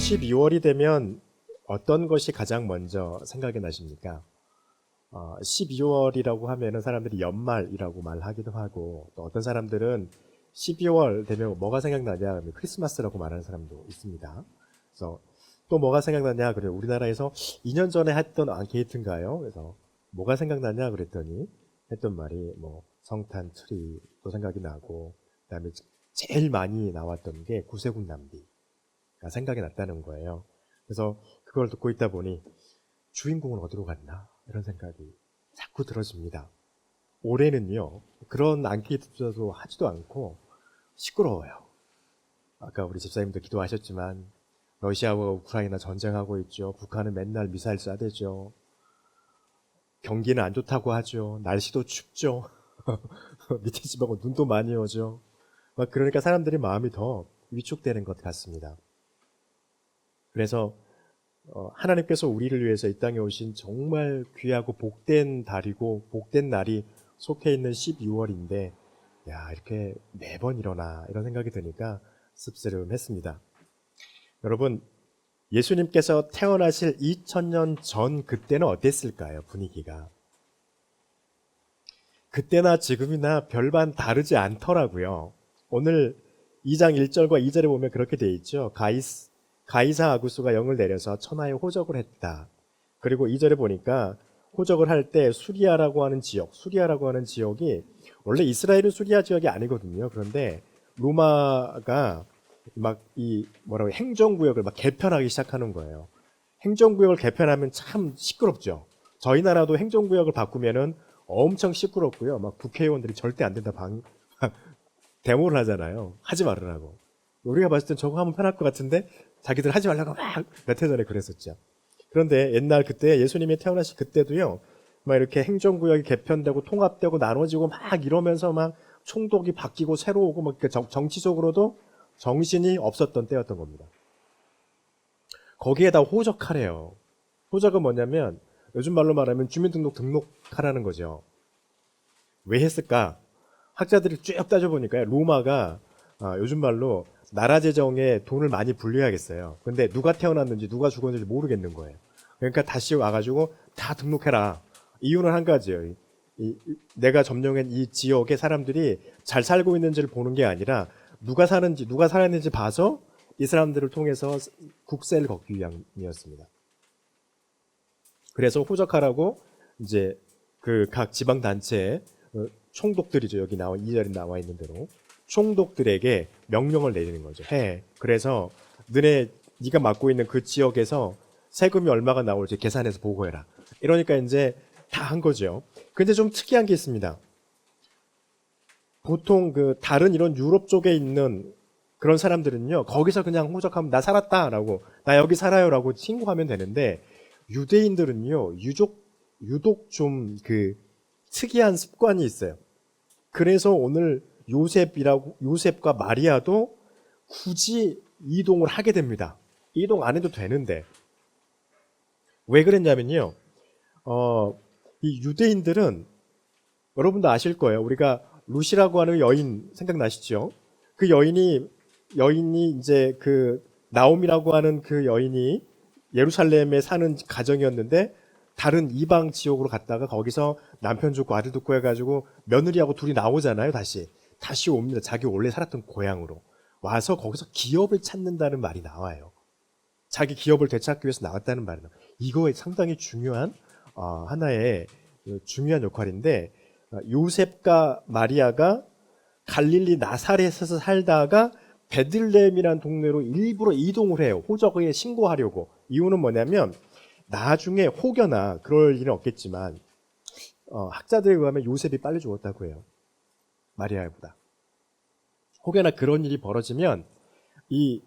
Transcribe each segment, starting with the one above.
12월이 되면 어떤 것이 가장 먼저 생각이 나십니까? 12월이라고 하면은 사람들이 연말이라고 말하기도 하고, 또 어떤 사람들은 12월 되면 뭐가 생각나냐 하면 크리스마스라고 말하는 사람도 있습니다. 그래서 또 뭐가 생각나냐 그래요. 우리나라에서 2년 전에 했던 앙케이트인가요? 그래서 뭐가 생각나냐 그랬더니 했던 말이 뭐 성탄 트리도 생각이 나고, 그다음에 제일 많이 나왔던 게 구세군 남비가 생각이 났다는 거예요. 그래서 그걸 듣고 있다 보니 주인공은 어디로 갔나 이런 생각이 자꾸 들어집니다. 올해는요 그런 앙케이트조차도 하지도 않고 시끄러워요. 아까 우리 집사님도 기도하셨지만 러시아와 우크라이나 전쟁하고 있죠. 북한은 맨날 미사일 쏴대죠. 경기는 안 좋다고 하죠. 날씨도 춥죠. 밑에 집하고 눈도 많이 오죠. 그러니까 사람들이 마음이 더 위축되는 것 같습니다. 그래서 하나님께서 우리를 위해서 이 땅에 오신 정말 귀하고 복된 달이고 복된 날이 속해 있는 12월인데 야, 이렇게 매번 일어나 이런 생각이 드니까 씁쓸했습니다. 여러분, 예수님께서 태어나실 2000년 전 그때는 어땠을까요? 분위기가. 그때나 지금이나 별반 다르지 않더라고요. 오늘 2장 1절과 2절에 보면 그렇게 돼 있죠. 가이사 아구스가 영을 내려서 천하에 호적을 했다. 그리고 2절에 보니까 호적을 할 때 수리아라고 하는 지역이 원래 이스라엘은 수리아 지역이 아니거든요. 그런데 로마가 막 행정구역을 막 개편하기 시작하는 거예요. 행정구역을 개편하면 참 시끄럽죠. 저희 나라도 행정구역을 바꾸면은 엄청 시끄럽고요. 막 국회의원들이 절대 안 된다 데모를 하잖아요. 하지 말으라고. 우리가 봤을 땐 저거 하면 편할 것 같은데 자기들 하지 말라고 막 몇 해 전에 그랬었죠. 그런데 옛날 그때 예수님이 태어나신 그때도요. 막 이렇게 행정구역이 개편되고 통합되고 나눠지고 막 이러면서 막 총독이 바뀌고 새로 오고 막 정치적으로도 정신이 없었던 때였던 겁니다. 거기에다 호적하래요. 호적은 뭐냐면 요즘 말로 말하면 등록하라는 거죠. 왜 했을까? 학자들이 쭉 따져보니까 로마가 요즘 말로 나라 재정에 돈을 많이 불려야겠어요. 근데 누가 태어났는지 누가 죽었는지 모르겠는 거예요. 그러니까 다시 와가지고 다 등록해라. 이유는 한 가지예요. 내가 점령한 이 지역의 사람들이 잘 살고 있는지를 보는 게 아니라 누가 살았는지 봐서 이 사람들을 통해서 국세를 걷기 위함이었습니다. 그래서 호적하라고 이제 그 각 지방 단체의 총독들이죠. 여기 이 자리에 나와 있는 대로 총독들에게 명령을 내리는 거죠. 그래서 네가 맡고 있는 그 지역에서 세금이 얼마가 나올지 계산해서 보고해라. 이러니까 이제 다 한 거죠. 근데 좀 특이한 게 있습니다. 보통 다른 이런 유럽 쪽에 있는 그런 사람들은요, 거기서 그냥 호적하면 나 살았다라고, 나 여기 살아요라고 신고하면 되는데, 유대인들은요, 유독 좀 특이한 습관이 있어요. 그래서 오늘 요셉과 마리아도 굳이 이동을 하게 됩니다. 이동 안 해도 되는데. 왜 그랬냐면요, 이 유대인들은 여러분도 아실 거예요. 우리가 루시라고 하는 여인 생각나시죠? 그 여인이 이제 나옴이라고 하는 그 여인이 예루살렘에 사는 가정이었는데 다른 이방 지역으로 갔다가 거기서 남편 죽고 아들 죽고 해가지고 며느리하고 둘이 나오잖아요. 다시 옵니다. 자기 원래 살았던 고향으로 와서 거기서 기업을 찾는다는 말이 나와요. 자기 기업을 되찾기 위해서 나왔다는 말이 나와요. 이거 상당히 중요한 하나의 중요한 역할인데, 요셉과 마리아가 갈릴리 나사렛에서 살다가 베들레헴이라는 동네로 일부러 이동을 해요. 호적에 신고하려고. 이유는 뭐냐면 나중에 혹여나 그럴 일은 없겠지만 학자들에 의하면 요셉이 빨리 죽었다고 해요. 마리아보다. 혹여나 그런 일이 벌어지면 이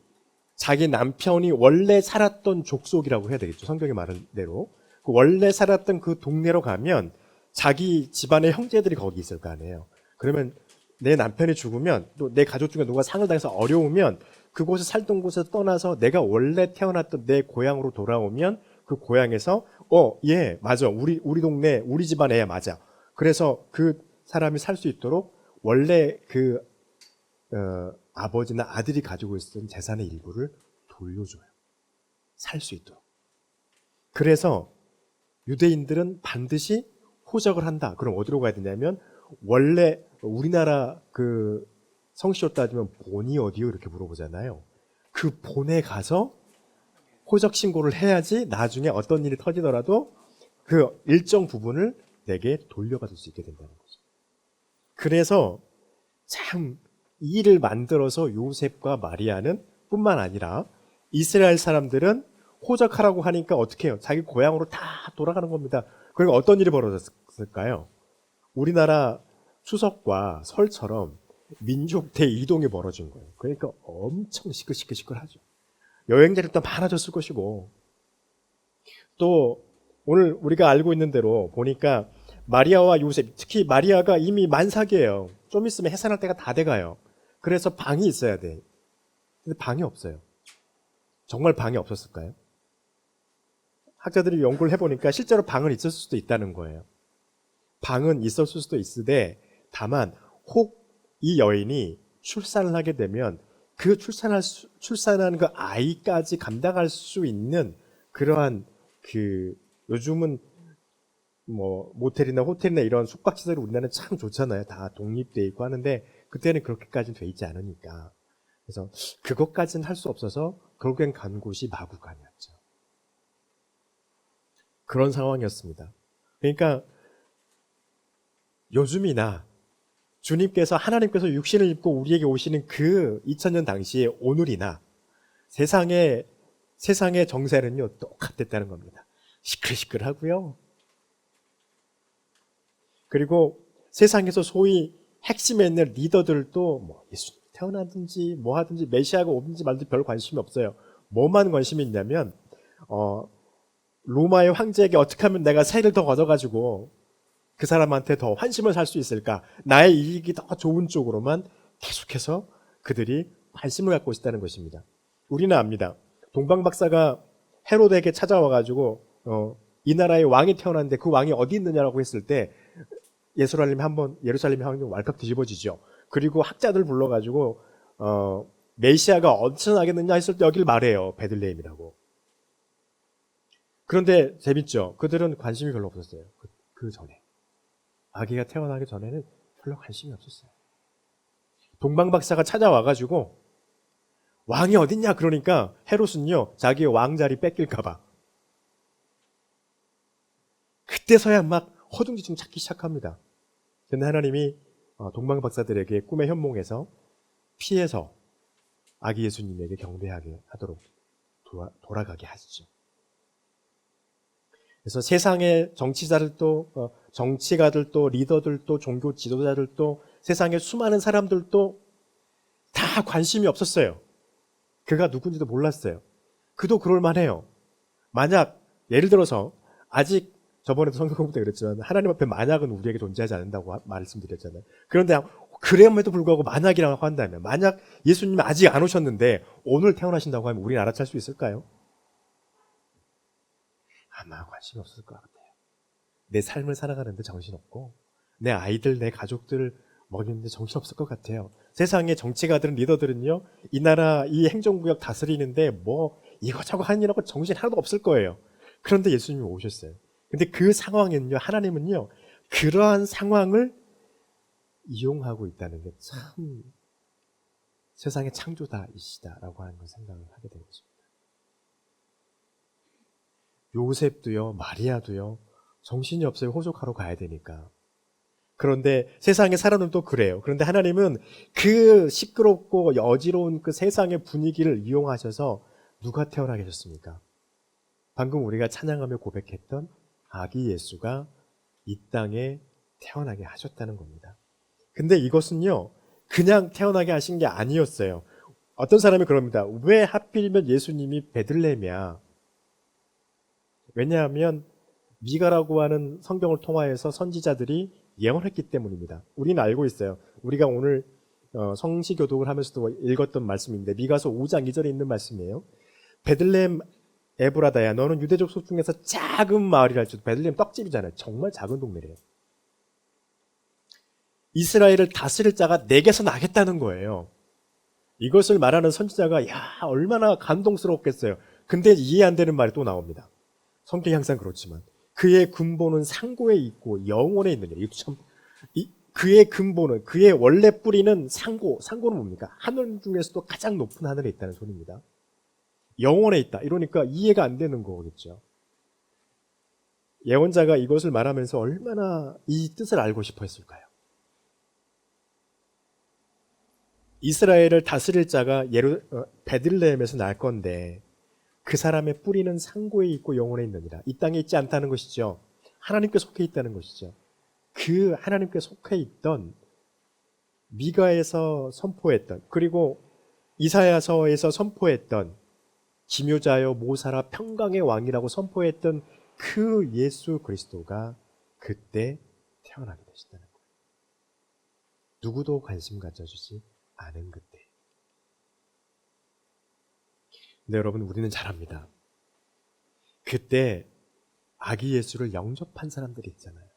자기 남편이 원래 살았던 족속이라고 해야 되겠죠. 성경에 말한 대로. 원래 살았던 그 동네로 가면 자기 집안의 형제들이 거기 있을 거 아니에요. 그러면 내 남편이 죽으면 또 내 가족 중에 누가 상을 당해서 어려우면 그곳에 살던 곳에서 떠나서 내가 원래 태어났던 내 고향으로 돌아오면 그 고향에서 예 맞아 우리 동네 우리 집안 애야 맞아. 그래서 그 사람이 살 수 있도록 원래 아버지나 아들이 가지고 있었던 재산의 일부를 돌려줘요. 살 수 있도록. 그래서 유대인들은 반드시 호적을 한다. 그럼 어디로 가야 되냐면 원래 우리나라 그 성씨로 따지면 본이 어디요? 이렇게 물어보잖아요. 그 본에 가서 호적 신고를 해야지 나중에 어떤 일이 터지더라도 그 일정 부분을 내게 돌려받을 수 있게 된다는 거죠. 그래서 참 이 일을 만들어서 요셉과 마리아는 뿐만 아니라 이스라엘 사람들은 호적하라고 하니까 어떻게 해요? 자기 고향으로 다 돌아가는 겁니다. 그리고 어떤 일이 벌어졌을까요? 우리나라 추석과 설처럼 민족 대이동이 벌어진 거예요. 그러니까 엄청 시끌시끌시끌하죠. 여행자들도 많아졌을 것이고, 또 오늘 우리가 알고 있는 대로 보니까 마리아와 요셉, 특히 마리아가 이미 만삭이에요. 좀 있으면 해산할 때가 다 돼가요. 그래서 방이 있어야 돼. 근데 방이 없어요. 정말 방이 없었을까요? 학자들이 연구를 해보니까 실제로 방은 있었을 수도 있다는 거예요. 방은 있었을 수도 있으되 다만 혹 이 여인이 출산을 하게 되면 그 출산한 그 아이까지 감당할 수 있는 그러한 그 요즘은 뭐 모텔이나 호텔이나 이런 숙박시설이 우리나라는 참 좋잖아요. 다 독립돼 있고 하는데 그때는 그렇게까지는 돼 있지 않으니까. 그래서 그것까지는 할 수 없어서 결국엔 간 곳이 마구간이었죠. 그런 상황이었습니다. 그러니까 요즘이나 주님께서 하나님께서 육신을 입고 우리에게 오시는 그 2000년 당시에 오늘이나 세상의 정세는요 똑같았다는 겁니다. 시끌시끌하고요. 그리고 세상에서 소위 핵심에 있는 리더들도 뭐 예수님 태어나든지 뭐 하든지 메시아가 오든지 말든지 별 관심이 없어요. 뭐만 관심이 있냐면 로마의 황제에게 어떻게 하면 내가 세를 더 걷어가지고 그 사람한테 더 환심을 살 수 있을까? 나의 이익이 더 좋은 쪽으로만 계속해서 그들이 관심을 갖고 있다는 것입니다. 우리는 압니다. 동방박사가 헤로데에게 찾아와가지고 이 나라의 왕이 태어났는데 그 왕이 어디 있느냐라고 했을 때 예루살렘이 한번 왈칵 뒤집어지죠. 그리고 학자들 불러가지고 메시아가 어디서 나겠느냐 했을 때 여길 말해요. 베들레헴이라고. 그런데 재밌죠. 그들은 관심이 별로 없었어요. 그 전에. 아기가 태어나기 전에는 별로 관심이 없었어요. 동방박사가 찾아와가지고 왕이 어딨냐 그러니까 헤롯은요 자기의 왕자리 뺏길까봐 그때서야 막 허둥지둥 찾기 시작합니다. 근데 하나님이 동방박사들에게 꿈의 현몽에서 피해서 아기 예수님에게 경배하게 하도록 돌아가게 하시죠. 그래서 세상의 정치자들도 정치가들도 리더들도 종교 지도자들도 세상의 수많은 사람들도 다 관심이 없었어요. 그가 누군지도 몰랐어요. 그도 그럴만해요. 만약 예를 들어서 아직 저번에도 성경 공부 때 그랬지만 하나님 앞에 만약은 우리에게 존재하지 않는다고 말씀드렸잖아요. 그런데 그럼에도 불구하고 만약이라고 한다면 만약 예수님이 아직 안 오셨는데 오늘 태어나신다고 하면 우리는 알아챌 수 있을까요? 아마 관심이 없을 것 같아요. 내 삶을 살아가는데 정신없고 내 아이들, 내 가족들을 먹이는데 정신없을 것 같아요. 세상의 정치가들은 리더들은요 이 나라 이 행정구역 다스리는데 뭐 이거저거 하는 일하고 정신 하나도 없을 거예요. 그런데 예수님이 오셨어요. 근데 그 상황에는요 하나님은요 그러한 상황을 이용하고 있다는 게 참 세상의 창조다이시다라고 하는 걸 생각을 하게 된 것입니다. 요셉도요 마리아도요 정신이 없어요. 호적하러 가야 되니까. 그런데 세상의 사람들도 그래요. 그런데 하나님은 그 시끄럽고 어지러운 그 세상의 분위기를 이용하셔서 누가 태어나게 하셨습니까? 방금 우리가 찬양하며 고백했던 아기 예수가 이 땅에 태어나게 하셨다는 겁니다. 근데 이것은요 그냥 태어나게 하신 게 아니었어요. 어떤 사람이 그럽니다. 왜 하필이면 예수님이 베들레헴이야? 왜냐하면 미가라고 하는 성경을 통하여서 선지자들이 예언했기 때문입니다. 우리는 알고 있어요. 우리가 오늘 성시교독을 하면서도 읽었던 말씀인데 미가서 5장 2절에 있는 말씀이에요. 베들레헴 에브라다야 너는 유대족 속 중에서 작은 마을이라 할지라도 베들레헴 떡집이잖아요. 정말 작은 동네래요. 이스라엘을 다스릴 자가 내게서 나겠다는 거예요. 이것을 말하는 선지자가 야 얼마나 감동스럽겠어요. 근데 이해 안 되는 말이 또 나옵니다. 성경이 항상 그렇지만 그의 근본은 상고에 있고 영혼에 있느니라. 이것도 참 그의 근본은, 그의 원래 뿌리는 상고는 뭡니까? 하늘 중에서도 가장 높은 하늘에 있다는 소리입니다. 영혼에 있다. 이러니까 이해가 안 되는 거겠죠. 예언자가 이것을 말하면서 얼마나 이 뜻을 알고 싶어 했을까요? 이스라엘을 다스릴 자가 베들레헴에서 날 건데 그 사람의 뿌리는 상고에 있고 영혼에 있느니라. 이 땅에 있지 않다는 것이죠. 하나님께 속해 있다는 것이죠. 그 하나님께 속해 있던 미가에서 선포했던, 그리고 이사야서에서 선포했던 기묘자여 모사라 평강의 왕이라고 선포했던 그 예수 그리스도가 그때 태어나게 되셨다는 거예요. 누구도 관심 가져주지 않은 그때. 근데 여러분, 우리는 잘 압니다. 그때 아기 예수를 영접한 사람들이 있잖아요.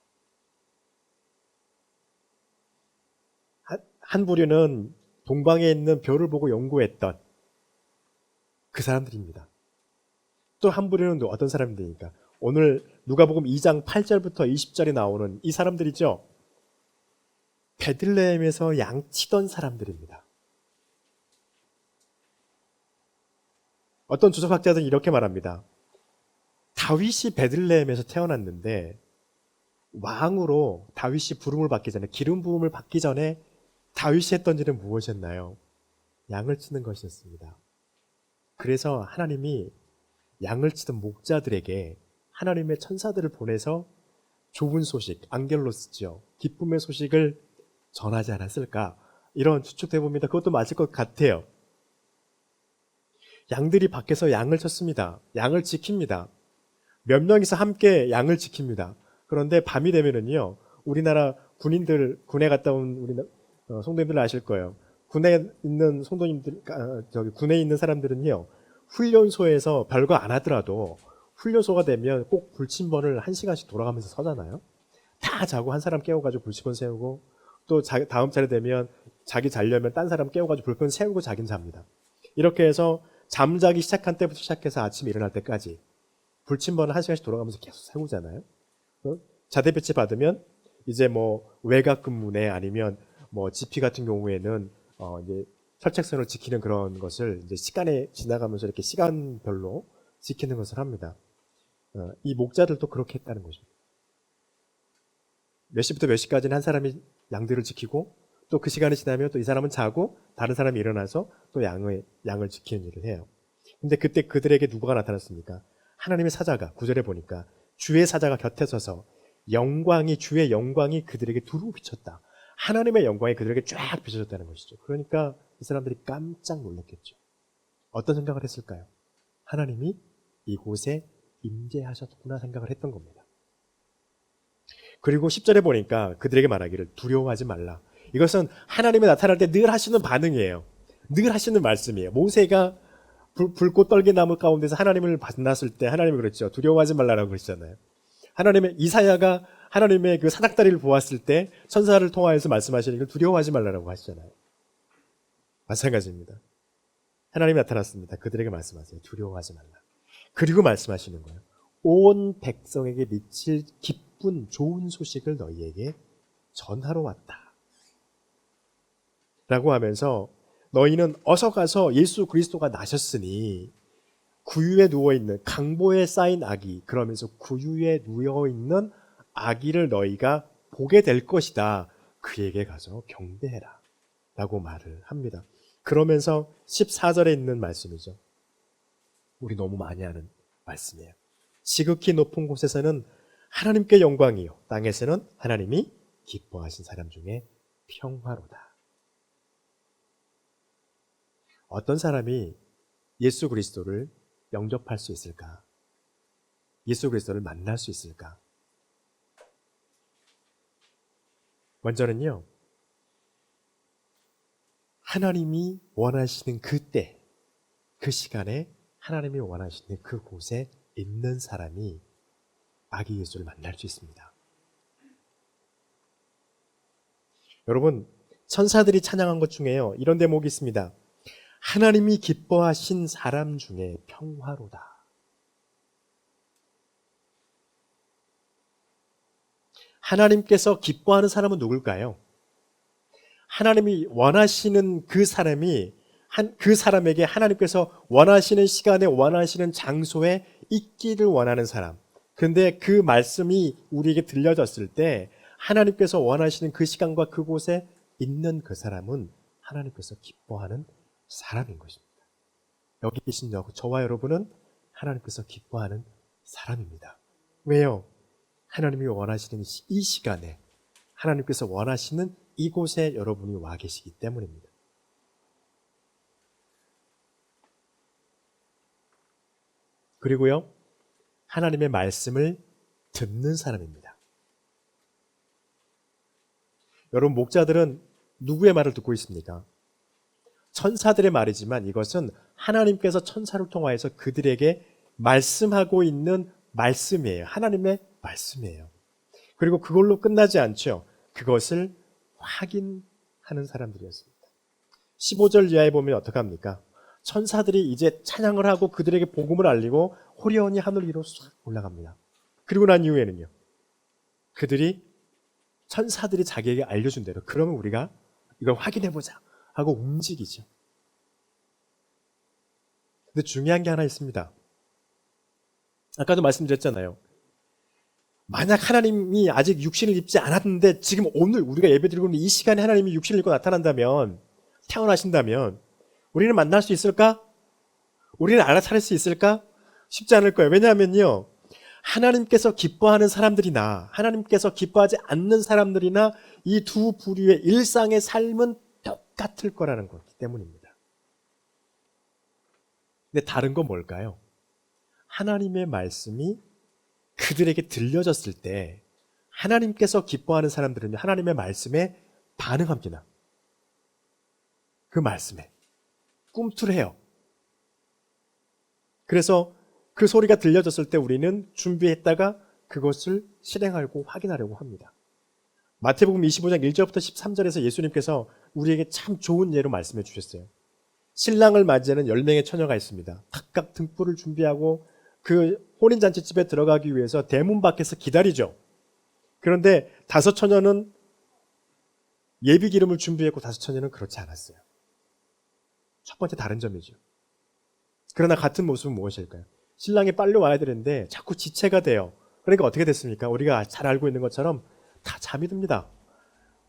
한 부류는 동방에 있는 별을 보고 연구했던 그 사람들입니다. 또 한 부류는 또 어떤 사람들입니까? 오늘 누가복음 2장 8절부터 20절에 나오는 이 사람들이죠. 베들레헴에서 양치던 사람들입니다. 어떤 주석학자들은 이렇게 말합니다. 다윗이 베들레헴에서 태어났는데 왕으로 다윗이 부름을 받기 전에, 기름 부음을 받기 전에 다윗이 했던 일은 무엇이었나요? 양을 치는 것이었습니다. 그래서 하나님이 양을 치던 목자들에게 하나님의 천사들을 보내서 좋은 소식, 안겔로스죠. 기쁨의 소식을 전하지 않았을까? 이런 추측도 해봅니다. 그것도 맞을 것 같아요. 양들이 밖에서 양을 쳤습니다. 양을 지킵니다. 몇 명이서 함께 양을 지킵니다. 그런데 밤이 되면은요, 우리나라 군인들, 군에 갔다 온 우리 성도님들 아실 거예요. 군에 있는 성도님들, 군에 있는 사람들은요, 훈련소에서 별거 안 하더라도 훈련소가 되면 꼭 불침번을 1시간씩 돌아가면서 서잖아요. 다 자고 한 사람 깨워가지고 불침번 세우고, 또 다음 차례 되면 자기 자려면 딴 사람 깨워가지고 불편 세우고 자긴 잡니다. 이렇게 해서 잠자기 시작한 때부터 시작해서 아침에 일어날 때까지 불침번을 1시간씩 돌아가면서 계속 세우잖아요. 자대 배치 받으면 이제 뭐 외곽 근무네, 아니면 뭐 GP 같은 경우에는 이제 철책선을 지키는 그런 것을 이제 시간에 지나가면서 이렇게 시간별로 지키는 것을 합니다. 이 목자들도 그렇게 했다는 것입니다. 몇 시부터 몇 시까지는 한 사람이 양들을 지키고, 또 그 시간이 지나면 또 이 사람은 자고 다른 사람이 일어나서 또 양을 지키는 일을 해요. 근데 그때 그들에게 누구가 나타났습니까? 하나님의 사자가, 9절에 보니까 주의 사자가 곁에 서서 주의 영광이 그들에게 두루 비쳤다. 하나님의 영광이 그들에게 쫙 비춰졌다는 것이죠. 그러니까 이 사람들이 깜짝 놀랐겠죠. 어떤 생각을 했을까요? 하나님이 이곳에 임재하셨구나 생각을 했던 겁니다. 그리고 10절에 보니까 그들에게 말하기를 두려워하지 말라. 이것은 하나님이 나타날 때 늘 하시는 반응이에요. 늘 하시는 말씀이에요. 모세가 불꽃 떨기나무 가운데서 하나님을 만났을 때 하나님이 그랬죠. 두려워하지 말라라고 그랬잖아요. 이사야가 하나님의 그 사닥다리를 보았을 때 천사를 통하여서 말씀하시는 걸 두려워하지 말라라고 하시잖아요. 마찬가지입니다. 하나님이 나타났습니다. 그들에게 말씀하세요. 두려워하지 말라. 그리고 말씀하시는 거예요. 온 백성에게 미칠 기쁜 좋은 소식을 너희에게 전하러 왔다. 라고 하면서 너희는 어서 가서 예수 그리스도가 나셨으니 구유에 누워있는, 강보에 쌓인 아기, 그러면서 구유에 누워있는 아기를 너희가 보게 될 것이다. 그에게 가서 경배해라. 라고 말을 합니다. 그러면서 14절에 있는 말씀이죠. 우리 너무 많이 하는 말씀이에요. 지극히 높은 곳에서는 하나님께 영광이요, 땅에서는 하나님이 기뻐하신 사람 중에 평화로다. 어떤 사람이 예수 그리스도를 영접할 수 있을까? 예수 그리스도를 만날 수 있을까? 먼저는요, 하나님이 원하시는 그때, 그 시간에 하나님이 원하시는 그곳에 있는 사람이 아기 예수를 만날 수 있습니다. 여러분, 천사들이 찬양한 것 중에요, 이런 대목이 있습니다. 하나님이 기뻐하신 사람 중에 평화로다. 하나님께서 기뻐하는 사람은 누굴까요? 하나님이 원하시는 그 사람이 그 사람에게 하나님께서 원하시는 시간에 원하시는 장소에 있기를 원하는 사람. 근데 그 말씀이 우리에게 들려졌을 때 하나님께서 원하시는 그 시간과 그곳에 있는 그 사람은 하나님께서 기뻐하는 사람인 것입니다. 여기 계신 저와 여러분은 하나님께서 기뻐하는 사람입니다. 왜요? 하나님이 원하시는 이 시간에 하나님께서 원하시는 이곳에 여러분이 와 계시기 때문입니다. 그리고요, 하나님의 말씀을 듣는 사람입니다. 여러분, 목자들은 누구의 말을 듣고 있습니까? 천사들의 말이지만 이것은 하나님께서 천사를 통하여서 그들에게 말씀하고 있는 말씀이에요. 하나님의 말씀이에요. 그리고 그걸로 끝나지 않죠. 그것을 확인하는 사람들이었습니다. 15절 이하에 보면 어떡합니까? 천사들이 이제 찬양을 하고 그들에게 복음을 알리고 호련히 하늘 위로 싹 올라갑니다. 그리고 난 이후에는요, 천사들이 자기에게 알려준 대로 그러면 우리가 이걸 확인해보자 하고 움직이죠. 근데 중요한 게 하나 있습니다. 아까도 말씀드렸잖아요. 만약 하나님이 아직 육신을 입지 않았는데 지금 오늘 우리가 예배드리고 있는 이 시간에 하나님이 육신을 입고 나타난다면, 태어나신다면 우리는 만날 수 있을까? 우리는 알아차릴 수 있을까? 쉽지 않을 거예요. 왜냐하면요, 하나님께서 기뻐하는 사람들이나 하나님께서 기뻐하지 않는 사람들이나 이 두 부류의 일상의 삶은 똑같을 거라는 거기 때문입니다. 근데 다른 건 뭘까요? 하나님의 말씀이 그들에게 들려졌을 때 하나님께서 기뻐하는 사람들은요, 하나님의 말씀에 반응합니다. 그 말씀에 꿈틀해요. 그래서 그 소리가 들려졌을 때 우리는 준비했다가 그것을 실행하고 확인하려고 합니다. 마태복음 25장 1절부터 13절에서 예수님께서 우리에게 참 좋은 예로 말씀해 주셨어요. 신랑을 맞이하는 10명의 처녀가 있습니다. 각각 등불을 준비하고 그 혼인잔치집에 들어가기 위해서 대문 밖에서 기다리죠. 그런데 5 처녀는 예비 기름을 준비했고 5 처녀는 그렇지 않았어요. 첫 번째 다른 점이죠. 그러나 같은 모습은 무엇일까요? 신랑이 빨리 와야 되는데 자꾸 지체가 돼요. 그러니까 어떻게 됐습니까? 우리가 잘 알고 있는 것처럼 다 잠이 듭니다.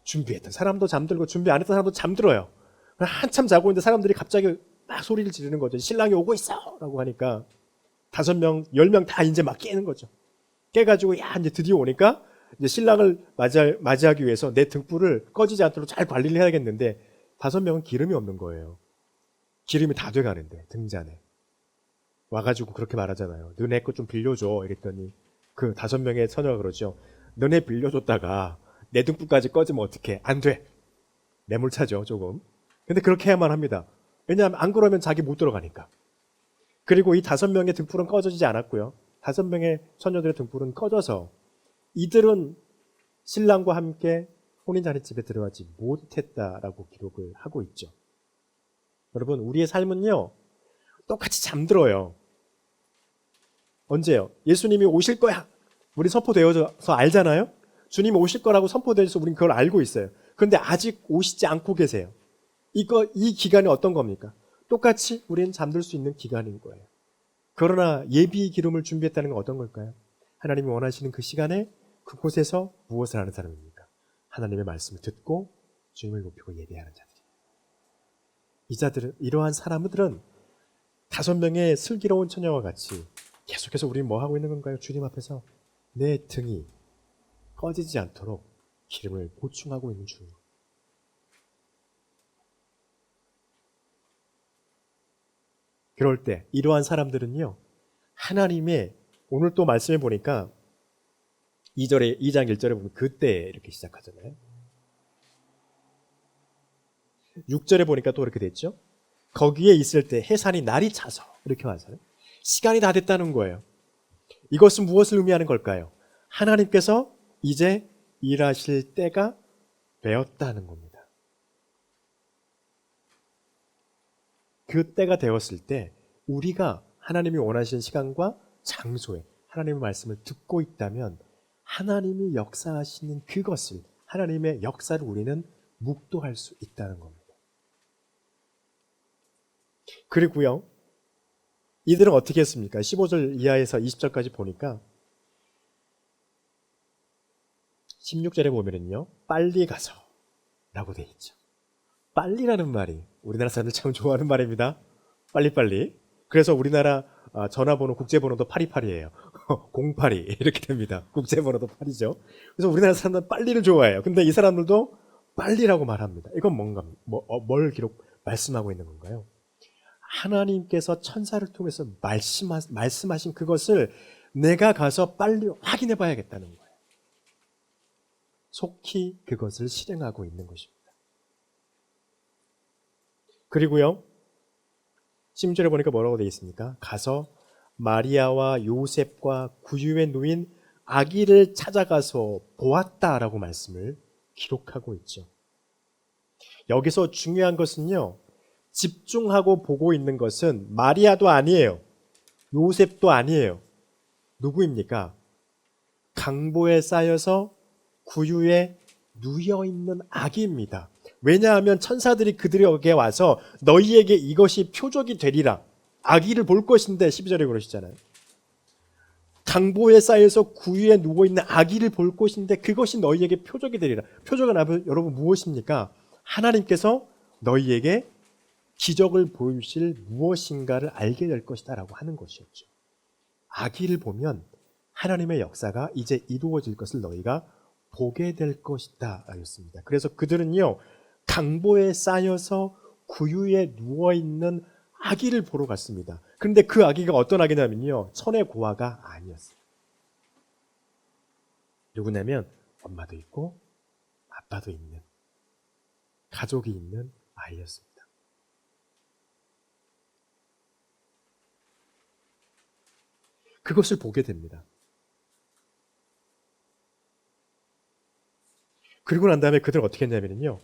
준비했던 사람도 잠들고 준비 안 했던 사람도 잠들어요. 한참 자고 있는데 사람들이 갑자기 막 소리를 지르는 거죠. 신랑이 오고 있어! 라고 하니까 5명, 10명 다 이제 막 깨는 거죠. 깨가지고 야 이제 드디어 오니까 이제 신랑을 맞이하기 위해서 내 등불을 꺼지지 않도록 잘 관리를 해야겠는데 5명은 기름이 없는 거예요. 기름이 다 돼가는데 등잔에 와가지고 그렇게 말하잖아요. 너네 거 좀 빌려줘 이랬더니 그 5명의 처녀가 그러죠. 너네 빌려줬다가 내 등불까지 꺼지면 어떡해. 안 돼. 매몰차죠 조금. 근데 그렇게 해야만 합니다. 왜냐하면 안 그러면 자기 못 들어가니까. 그리고 이 5명의 등불은 꺼져지지 않았고요. 5명의 처녀들의 등불은 꺼져서 이들은 신랑과 함께 혼인잔치집에 들어가지 못했다라고 기록을 하고 있죠. 여러분, 우리의 삶은요, 똑같이 잠들어요. 언제요? 예수님이 오실 거야. 우리 선포되어서 알잖아요? 주님이 오실 거라고 선포되어서 우리는 그걸 알고 있어요. 그런데 아직 오시지 않고 계세요. 이 기간이 어떤 겁니까? 똑같이 우리는 잠들 수 있는 기간인 거예요. 그러나 예비 기름을 준비했다는 건 어떤 걸까요? 하나님이 원하시는 그 시간에 그곳에서 무엇을 하는 사람입니까? 하나님의 말씀을 듣고 주님을 높이고 예배하는 자들. 이 자들은, 이러한 사람들은 5명의 슬기로운 처녀와 같이 계속해서 우리는 뭐 하고 있는 건가요? 주님 앞에서 내 등이 꺼지지 않도록 기름을 보충하고 있는 중. 그럴 때 이러한 사람들은요, 하나님의, 오늘 또 말씀해 보니까 2장 1절에 보면 그때 이렇게 시작하잖아요. 6절에 보니까 또 이렇게 됐죠. 거기에 있을 때 해산이 날이 차서 이렇게 하잖아요. 시간이 다 됐다는 거예요. 이것은 무엇을 의미하는 걸까요? 하나님께서 이제 일하실 때가 되었다는 겁니다. 그 때가 되었을 때 우리가 하나님이 원하시는 시간과 장소에 하나님의 말씀을 듣고 있다면 하나님이 역사하시는 그것을, 하나님의 역사를 우리는 묵도할 수 있다는 겁니다. 그리고요, 이들은 어떻게 했습니까? 15절 이하에서 20절까지 보니까 16절에 보면은요, 빨리 가서 라고 돼 있죠. 빨리라는 말이 우리나라 사람들 참 좋아하는 말입니다. 빨리빨리. 그래서 우리나라 전화번호, 국제번호도 828이에요. 082 이렇게 됩니다. 국제번호도 8이죠. 그래서 우리나라 사람들은 빨리를 좋아해요. 근데 이 사람들도 빨리라고 말합니다. 이건 뭔가 뭘 말씀하고 있는 건가요? 하나님께서 천사를 통해서 말씀하신 그것을 내가 가서 빨리 확인해 봐야겠다는 거예요. 속히 그것을 실행하고 있는 것입니다. 그리고요, 16절에 보니까 뭐라고 되어 있습니까? 가서 마리아와 요셉과 구유에 누인 아기를 찾아가서 보았다라고 말씀을 기록하고 있죠. 여기서 중요한 것은요, 집중하고 보고 있는 것은 마리아도 아니에요. 요셉도 아니에요. 누구입니까? 강보에 쌓여서 구유에 누여있는 아기입니다. 왜냐하면 천사들이 그들에게 와서 너희에게 이것이 표적이 되리라. 아기를 볼 것인데 12절에 그러시잖아요. 강보에 쌓여서 구유에 누워있는 아기를 볼 것인데 그것이 너희에게 표적이 되리라. 표적은 여러분 무엇입니까? 하나님께서 너희에게 기적을 보이실 무엇인가를 알게 될 것이다 라고 하는 것이었죠. 아기를 보면 하나님의 역사가 이제 이루어질 것을 너희가 보게 될 것이다 라였습니다. 그래서 그들은요, 강보에 쌓여서 구유에 누워있는 아기를 보러 갔습니다. 그런데 그 아기가 어떤 아기냐면요, 천의 고아가 아니었어요. 누구냐면 엄마도 있고 아빠도 있는, 가족이 있는 아이였습니다. 그것을 보게 됩니다. 그리고 난 다음에 그들은 어떻게 했냐면요,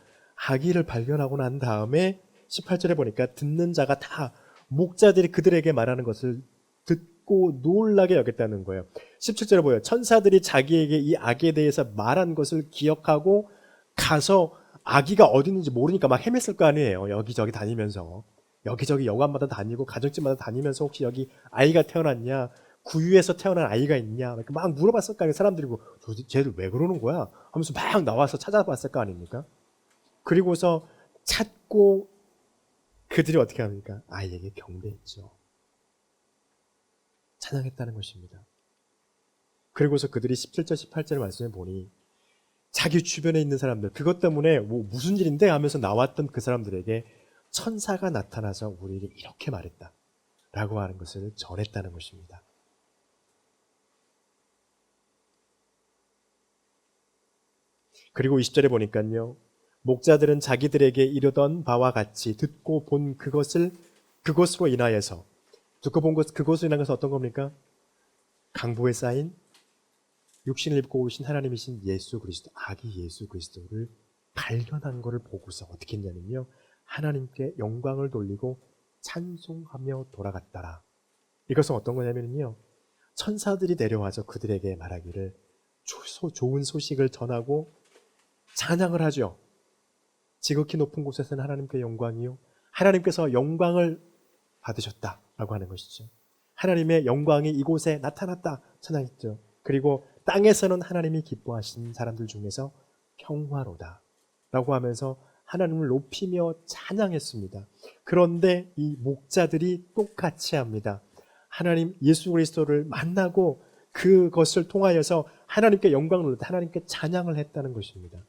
아기를 발견하고 난 다음에 18절에 보니까 듣는 자가 다 목자들이 그들에게 말하는 것을 듣고 놀라게 여겼다는 거예요. 17절에 보여요. 천사들이 자기에게 이 아기에 대해서 말한 것을 기억하고 가서 아기가 어디 있는지 모르니까 막 헤맸을 거 아니에요. 여기저기 다니면서. 여기저기 여관마다 다니고 가정집마다 다니면서 혹시 여기 아이가 태어났냐, 구유에서 태어난 아이가 있냐 막 물어봤을 거 아니에요. 사람들이 쟤들 왜 그러는 거야 하면서 막 나와서 찾아봤을 거 아닙니까? 그리고서 찾고 그들이 어떻게 합니까? 아이에게 경배했죠. 찬양했다는 것입니다. 그리고서 그들이 17절 18절 말씀에 보니 자기 주변에 있는 사람들, 그것 때문에 무슨 일인데 하면서 나왔던 그 사람들에게 천사가 나타나서 우리에게 이렇게 말했다 라고 하는 것을 전했다는 것입니다. 그리고 20절에 보니까요, 목자들은 자기들에게 이르던 바와 같이 듣고 본 그것으로 인하여서, 듣고 본 그것으로 인하여서 어떤 겁니까? 강보에 쌓인 육신을 입고 오신 하나님이신 예수 그리스도, 아기 예수 그리스도를 발견한 것을 보고서 어떻게 했냐면요, 하나님께 영광을 돌리고 찬송하며 돌아갔더라. 이것은 어떤 거냐면요, 천사들이 내려와서 그들에게 말하기를 좋은 소식을 전하고 찬양을 하죠. 지극히 높은 곳에서는 하나님께 영광이요, 하나님께서 영광을 받으셨다라고 하는 것이죠. 하나님의 영광이 이곳에 나타났다 찬양했죠. 그리고 땅에서는 하나님이 기뻐하신 사람들 중에서 평화로다 라고 하면서 하나님을 높이며 찬양했습니다. 그런데 이 목자들이 똑같이 합니다. 하나님 예수 그리스도를 만나고 그것을 통하여서 하나님께 영광을 돌렸다, 하나님께 찬양을 했다는 것입니다.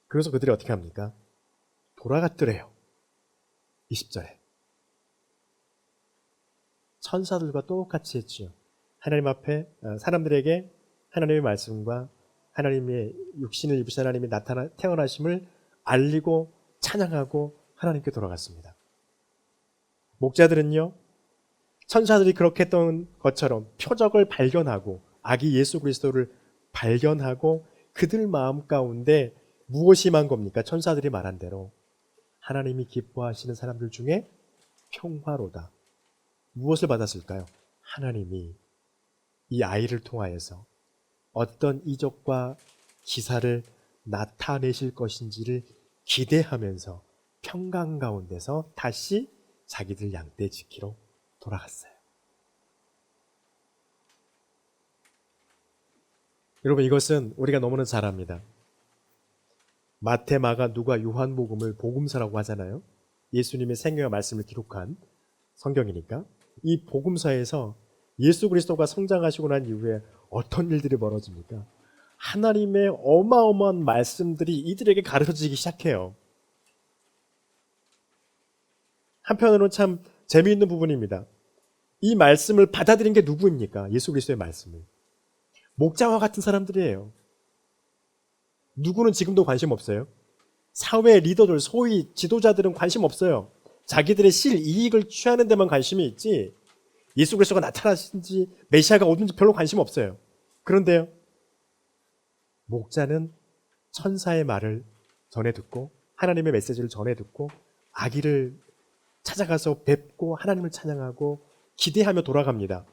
그래서 그들이 어떻게 합니까? 돌아갔더래요. 20절에 천사들과 똑같이 했지요. 하나님 앞에 사람들에게 하나님의 말씀과 하나님의 육신을 입으신 하나님이 태어나심을 알리고 찬양하고 하나님께 돌아갔습니다. 목자들은요, 천사들이 그렇게 했던 것처럼 표적을 발견하고 아기 예수 그리스도를 발견하고 그들 마음 가운데 무엇이 임한 겁니까? 천사들이 말한 대로 하나님이 기뻐하시는 사람들 중에 평화로다. 무엇을 받았을까요? 하나님이 이 아이를 통하여서 어떤 이적과 기사를 나타내실 것인지를 기대하면서 평강 가운데서 다시 자기들 양떼 지키러 돌아갔어요. 여러분, 이것은 우리가 너무나 잘 압니다. 마태, 마가, 누가, 요한복음을 복음서라고 하잖아요. 예수님의 생애와 말씀을 기록한 성경이니까. 이 복음서에서 예수 그리스도가 성장하시고 난 이후에 어떤 일들이 벌어집니까? 하나님의 어마어마한 말씀들이 이들에게 가르쳐지기 시작해요. 한편으로는 참 재미있는 부분입니다. 이 말씀을 받아들인 게 누구입니까? 예수 그리스도의 말씀을. 목자와 같은 사람들이에요. 누구는 지금도 관심 없어요? 사회 리더들, 소위 지도자들은 관심 없어요. 자기들의 실이익을 취하는 데만 관심이 있지 예수 그리스도가 나타나신지 메시아가 오든지 별로 관심 없어요. 그런데요, 목자는 천사의 말을 전해 듣고 하나님의 메시지를 전해 듣고 아기를 찾아가서 뵙고 하나님을 찬양하고 기대하며 돌아갑니다.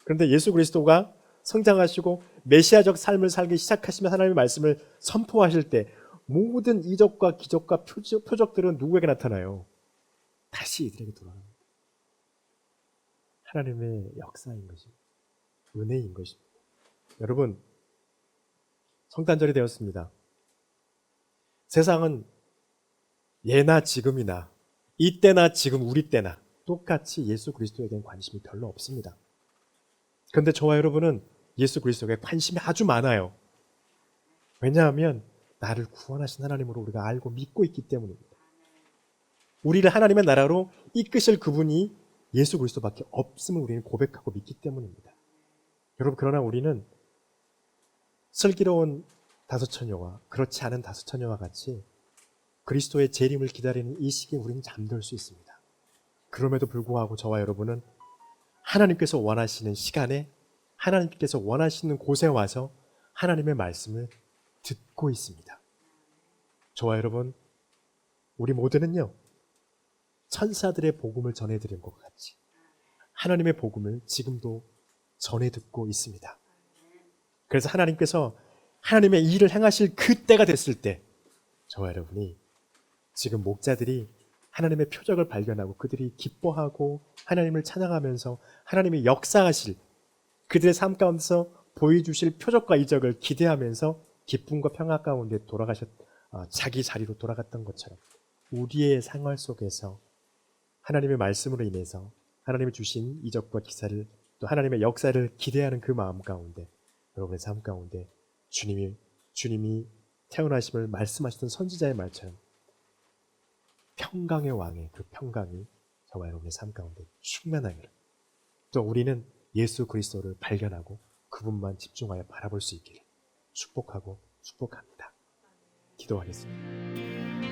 그런데 예수 그리스도가 성장하시고 메시아적 삶을 살기 시작하시면 하나님의 말씀을 선포하실 때 모든 이적과 기적과 표적들은 누구에게 나타나요? 다시 이들에게 돌아갑니다. 하나님의 역사인 것입니다. 은혜인 것입니다. 여러분, 성탄절이 되었습니다. 세상은 예나 지금이나 이때나 지금 우리 때나 똑같이 예수 그리스도에게는 관심이 별로 없습니다. 그런데 저와 여러분은 예수 그리스도에 관심이 아주 많아요. 왜냐하면 나를 구원하신 하나님으로 우리가 알고 믿고 있기 때문입니다. 우리를 하나님의 나라로 이끄실 그분이 예수 그리스도밖에 없음을 우리는 고백하고 믿기 때문입니다. 여러분, 그러나 우리는 슬기로운 다섯처녀와 그렇지 않은 다섯처녀와 같이 그리스도의 재림을 기다리는 이 시기에 우리는 잠들 수 있습니다. 그럼에도 불구하고 저와 여러분은 하나님께서 원하시는 시간에 하나님께서 원하시는 곳에 와서 하나님의 말씀을 듣고 있습니다. 저와 여러분, 우리 모두는요, 천사들의 복음을 전해드린 것 같이 하나님의 복음을 지금도 전해 듣고 있습니다. 그래서 하나님께서 하나님의 일을 행하실 그 때가 됐을 때 저와 여러분이 지금 목자들이 하나님의 표적을 발견하고 그들이 기뻐하고 하나님을 찬양하면서 하나님의 역사하실 그들의 삶 가운데서 보여주실 표적과 이적을 기대하면서 기쁨과 평화 가운데 자기 자리로 돌아갔던 것처럼 우리의 생활 속에서 하나님의 말씀으로 인해서 하나님이 주신 이적과 기사를 또 하나님의 역사를 기대하는 그 마음 가운데 여러분의 삶 가운데 주님이 태어나심을 말씀하시던 선지자의 말처럼 평강의 왕의 그 평강이 저와 여러분의 삶 가운데 충만하기를, 또 우리는 예수 그리스도를 발견하고 그분만 집중하여 바라볼 수 있기를 축복합니다. 기도하겠습니다.